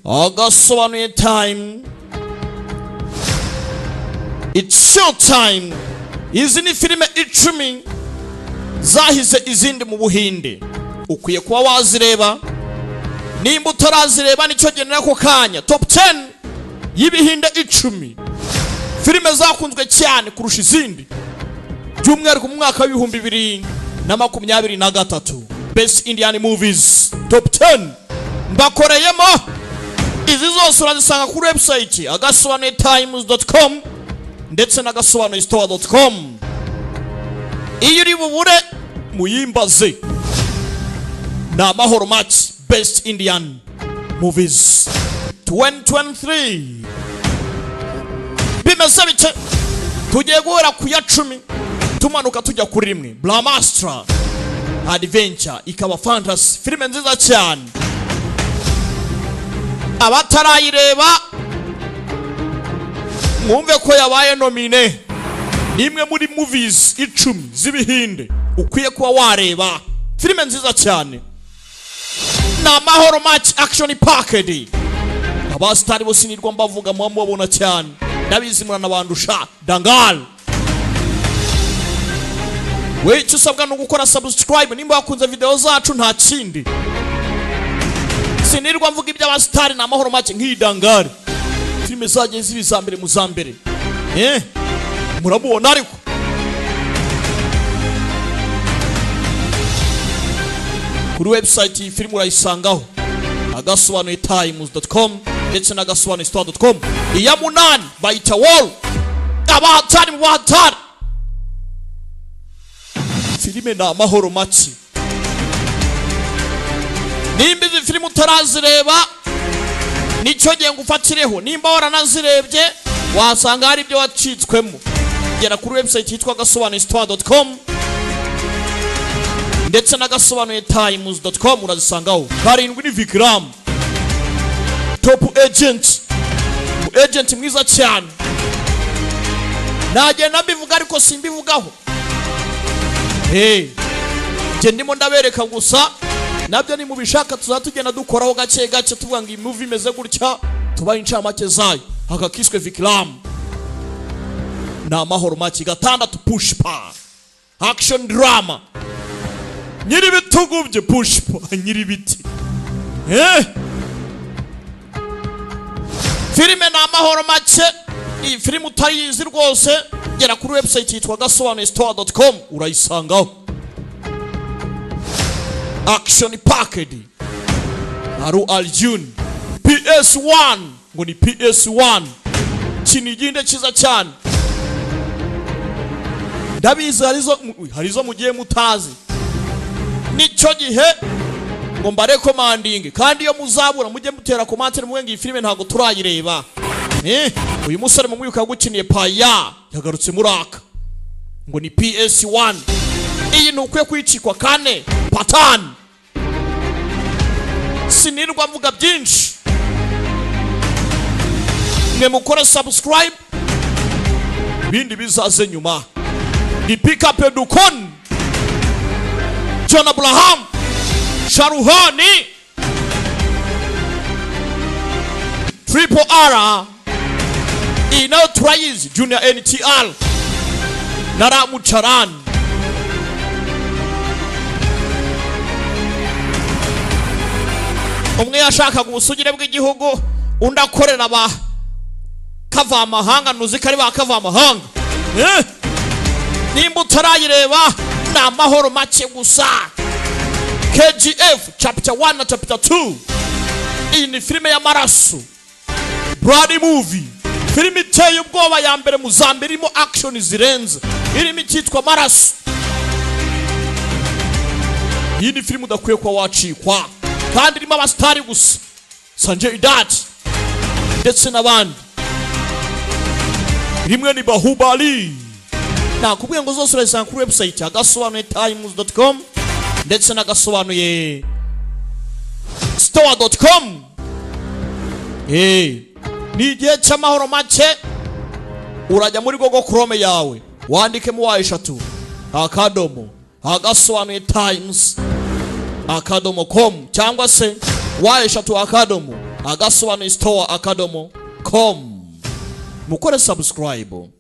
agasobanuye time. It's show time. Izi ni filime 10 zahize izindi mu Buhinde. Ukwiye kuba wazireba. Nimba utarazireba nicyo genera ko kanya. Top 10 y'Ibihinde 10 filime zakunzwe cyane kurusha izindi. By'umwihariko mu mwaka wa 2023. Best Indian movies top 10 mbakoreyemo. Izi zose urazisanga kuri website agasobanuyetimes.com ndetse na agasobanuyistore.com. Iyo uri bubure muyimbaze. Na Amahoro Match Best Indian Movies 2023. Bimeze bite? Tugiye guhera ku ya 10 tumanuka tujya kuri rimwe. Brahmastra Adventure ikaba fantasy filime nziza cyane. Abatarayireba mwumve ko yabaye nomine. Nimwe muri movies 10 z'Ibihinde ukwiye kuba wareba. Filime nziza cyane. Na Amahoro Match action package. Abastari bose nirwa mbavuga mwamubona cyane. Ndabizi murana bandusha Dangal. Icyo usabwa no gukora subscribe nimba wakunze video zacu nta kindi. Sinirwa mvuga iby'abastari na Amahoro Match nk'idangare. Filime zagiye zibizambere muzambere. Murabona ariko kuri website iyi filime urayisangaho agasobanuyetimes.com ndetse na agasobanuyistore.com. Iya 8 bayita wall. Abahatari mu bahatari. Filime na Amahoro Match. Nimba izi filime utarazireba nicyo gihe ngufatireho. Nimba waranazirebye wasanga hari ibyo wacitswemo. Gera kuri website yitwa agasobanuyistore.com ndetse na agasobanuyetimes.com urazisangaho. Karindwi ni Vikram top agent. Agent mwiza cyane. Nagenda mbivuga ariko simbivugaho. Je ndimo ndabereka gusa nabyo ni mubishaka tuzatugenda dukoraho gake gake tuvuga ngo iyi movie imeze gutya tubaye incamake zayo. Akakiswe Vikram na Amahoro Match. 6 Pushpa action drama. Nyiri bitugu bye Pushpa nyiri biti. Filime na Amahoro Match. Iyi filime utayizi rwose gera kuri website yitwa agasobanuyistore.com urayisangaho. Action package. Aru Arjun PS1 ngo ni PS1 kiniginde kiza cyane. Ndabizi harizo mugiye mutazi. Nicyo gihe ngo mbare commanding kandi iyo muzabura mujye mutera commentaire muwenga iyi filime ntago turayireba. Uyu musore mu mwuka gukiniye Paya yagarutse muraka ngo ni PS1. Iyi nukwiye kwicikwa kane Patan. Sinirwa mvuga byinshi. Mwe mukora subscribe bindi bizaze nyuma. Ni pick up Dukon John Abraham Sharuhani Triple R Ino Tries Junior NTR Naramu Charan. Umwe yashaka ubusugire bw'igihugu undakorera ba kava amahanga nuzikari ba kava amahanga. Nimba utarayireba na Amahoro Match gusa. KGF chapter 1 na chapter 2. Iyi ni filime ya maraso. Bloody movie. Filime iteye ubwoba ya mbere muzambere irimo action zirenze. Irimo cyitwa Maraso. Iyi ni filime udakwiye kwa wacikwa. Kandi irimo abastari gusa. Sanjay Dutt ndetse n'abandi. Rimwe ni Bahubali. Nakubwiye ngo zose urayisanga kuri website agasobanuyetimes.com ndetse na agasobanuyistore.com. Ni igihe cy'Amahoro Match. Urajya muri Google Chrome yawe wandikemo wayishatu akadomo agasobanuyetimes.com cyangwa se wayishatu akadomo agasobanuye store akadomo com. Mukore subscribe.